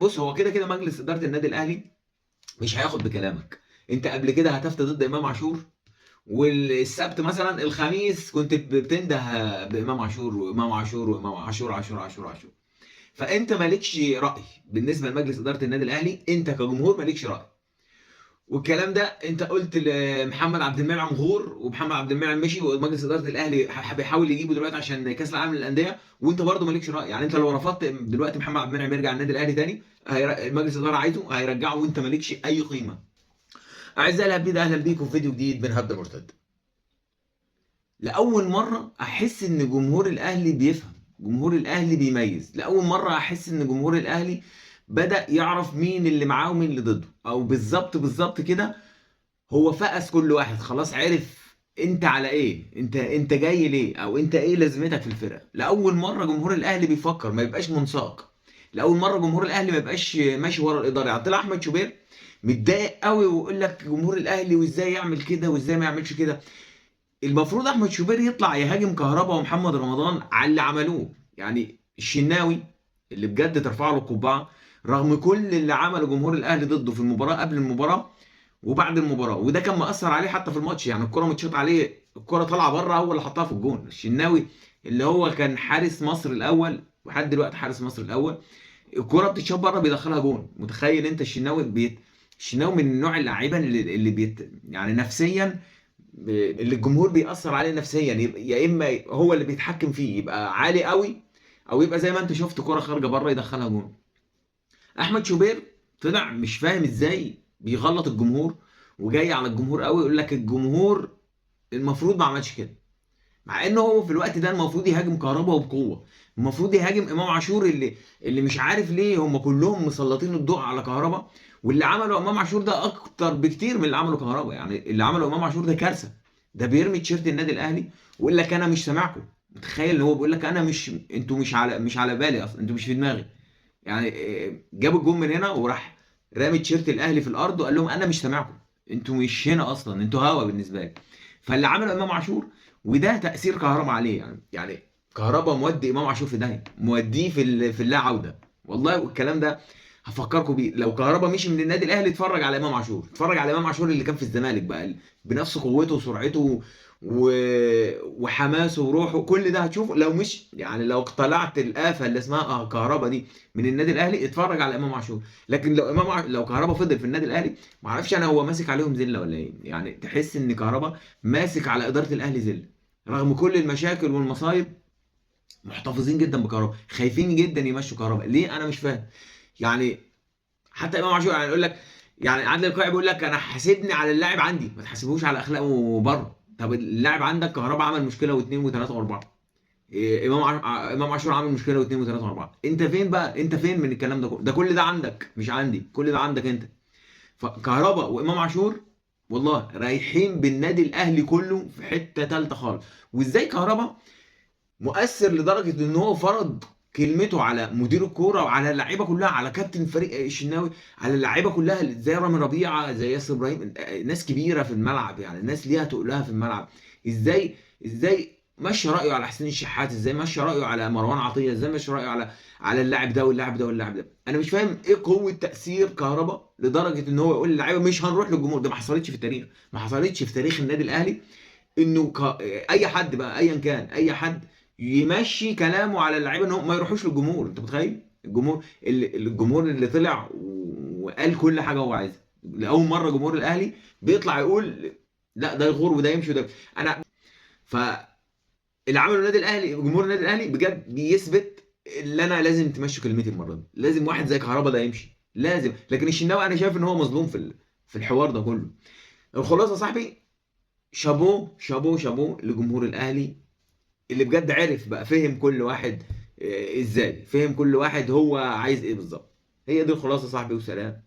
بُص، هو كده مجلس إدارة النادي الأهلي مش هياخد بكلامك. أنت قبل كده هتفت ضد إمام عاشور، والسبت مثلًا الخميس كنت بتنده بإمام عاشور، وإمام عاشور، وإمام عاشور، عاشور، عاشور، عاشور. فأنت ما لكش رأي بالنسبة لمجلس إدارة النادي الأهلي، أنت كجمهور ما لكش رأي. والكلام ده أنت قُلت لمحمد عبد المنعم غور، ومحمد عبد المنعم مشي، ومجلس إدارة الأهلي بيحاول يجيبه دلوقتي عشان كأس العالم للأندية، وأنت برضه ما لكش رأي. يعني أنت لو رفضت دلوقتي محمد عبد المنعم يرجع النادي الأهلي تاني، مجلس الإدارة عايزه هيرجعه وأنت ما لكش أي قيمة. أعزائي الهابين، أهلًا بيكم في فيديو جديد من هبدة مرتدة. لأول مرة أحس إن جمهور الأهلي بيفهم، جمهور الأهلي بيميز، لأول مرة أحس إن جمهور الأهلي بدأ يعرف مين اللي معاه ومين اللي ضده، أو بالضبط كده هو فَقَس كل واحد، خلاص عرف أنت على إيه، أنت جاي ليه، أو أنت إيه لازمتك في الفرقة. لأول مرة جمهور الأهلي بيفكر، ما يبقاش منساق. لأول مرة جمهور الأهلي ما يبقاش ماشي ورا الإدارة. يعني طلع أحمد شوبير متضايق أوي ويقول لك جمهور الأهلي وإزاي يعمل كده وإزاي ما يعملش كده. المفروض احمد شوبير يطلع يهاجم كهربا ومحمد رمضان على اللي عملوه. يعني الشناوي اللي بجد ترفع له القبعه، رغم كل اللي عمله جمهور الاهلي ضده في المباراه قبل المباراه وبعد المباراه، وده كان مأثر عليه حتى في الماتش. يعني الكره متشاط عليه، الكره طالعه بره، هو اللي حطها في الجون. الشناوي اللي هو كان حارس مصر الاول ولحد دلوقتي حارس مصر الاول، الكره بتتشاط بره بيدخلها جون. متخيل انت الشناوي الشناوي من نوع اللعيبه يعني نفسيا اللي الجمهور بيأثر عليه نفسيا. يا اما هو اللي بيتحكم فيه يبقى عالي قوي، او يبقى زي ما انت شفت كرة خارجه بره يدخلها جون. احمد شوبير طلع مش فاهم ازاي بيغلط الجمهور، وجاي على الجمهور قوي يقول لك الجمهور المفروض ما عملش كده، مع انه هو في الوقت ده المفروض يهاجم كهربا وبقوه. المفروض يهاجم امام عاشور اللي مش عارف ليه هم كلهم مسلطين الضوء على كهربا. واللي عمله امام عاشور ده اكتر بكتير من اللي عمله كهربا. يعني اللي عمله امام عاشور ده كارثه. ده بيرمي تيشيرت النادي الاهلي ويقول لك انا مش سامعكم. متخيل ان هو بيقول لك انا مش، انتوا مش على بالي اصلا، انتوا مش في دماغي. يعني جاب الجون من هنا وراح رامي تيشيرت الاهلي في الارض وقال لهم انا مش سامعكم، انتوا مش هنا اصلا، انتوا هوا بالنسبه لي. فاللي عمله امام عاشور، وده تاثير كهربا عليه. يعني كهربا مودي امام عاشور في داهيه، موديه في اللا عوده. والله والكلام ده هفكركم بيه. لو كهربا مشي من النادي الاهلي اتفرج على امام عاشور، اتفرج على امام عاشور اللي كان في الزمالك بقى بنفس قوته وسرعته و... وحماسه وروحه. كل ده هتشوفه لو مش، يعني لو اقتلعت الآفة اللي اسمها كهربا دي من النادي الاهلي اتفرج على امام عاشور. لكن لو كهربا فضل في النادي الاهلي، ما اعرفش انا هو ماسك عليهم زله ولا ايه. يعني تحس ان كهربا ماسك على اداره الاهلي زله، رغم كل المشاكل والمصايب. محتفظين جدا بكهربا، خايفين جدا يمشوا كهربا ليه، انا مش فاهم. يعني حتى امام عاشور يعني يقول لك، يعني عادل القيعي بيقول لك انا حاسبني على اللاعب عندي، ما تحاسبوش على اخلاقه بره. طب اللاعب عندك كهربا عمل مشكله واثنين وثلاثه واربعه، امام عاشور عامل مشكله واثنين وثلاثه واربعه. انت فين بقى، انت فين من الكلام ده كله؟ ده كل ده عندك مش عندي، كل ده عندك انت. فكهربا وامام عاشور والله رايحين بالنادي الاهلي كله في حته ثالثه خالص. وازاي كهربا مؤثر لدرجه ان هو فرض كلمته على مدير الكوره وعلى اللعيبه كلها، على كابتن فريق الشناوي، على اللعيبه كلها زي رامي ربيعه، زي ياسر ابراهيم. ناس كبيره في الملعب، يعني ناس ليها تقولها في الملعب. ازاي مشى رايه على حسين الشحات، ازاي مشى رايه على مروان عطيه، ازاي مشى رايه على اللاعب ده واللاعب ده واللاعب ده. انا مش فاهم ايه قوه تاثير كهربا لدرجه ان هو يقول للعيبه مش هنروح للجمهور. ده ما حصلتش في التاريخ، ما حصلتش في تاريخ النادي الاهلي انه اي حد بقى ايا كان اي حد يمشي كلامه على اللعيبه ان هم ما يروحوش للجمهور. انت متخيل الجمهور اللي طلع وقال كل حاجه هو عايزها؟ لاول مره جمهور الاهلي بيطلع يقول لا ده يغور وده يمشي وده. انا فاللي عمله النادي الاهلي، جمهور النادي الاهلي بجد بيثبت اللي انا لازم تمشي كلمتي المره دي. لازم واحد زي كهربا ده يمشي لازم. لكن الشناوي انا شايف ان هو مظلوم في الحوار ده كله. الخلاصه يا صاحبي، شابوه شابوه شابوه لجمهور الاهلي اللي بجد عرف بقى، فهم كل واحد ازاي، فهم كل واحد هو عايز ايه بالظبط. هي دي الخلاصه يا صاحبي، وسلام.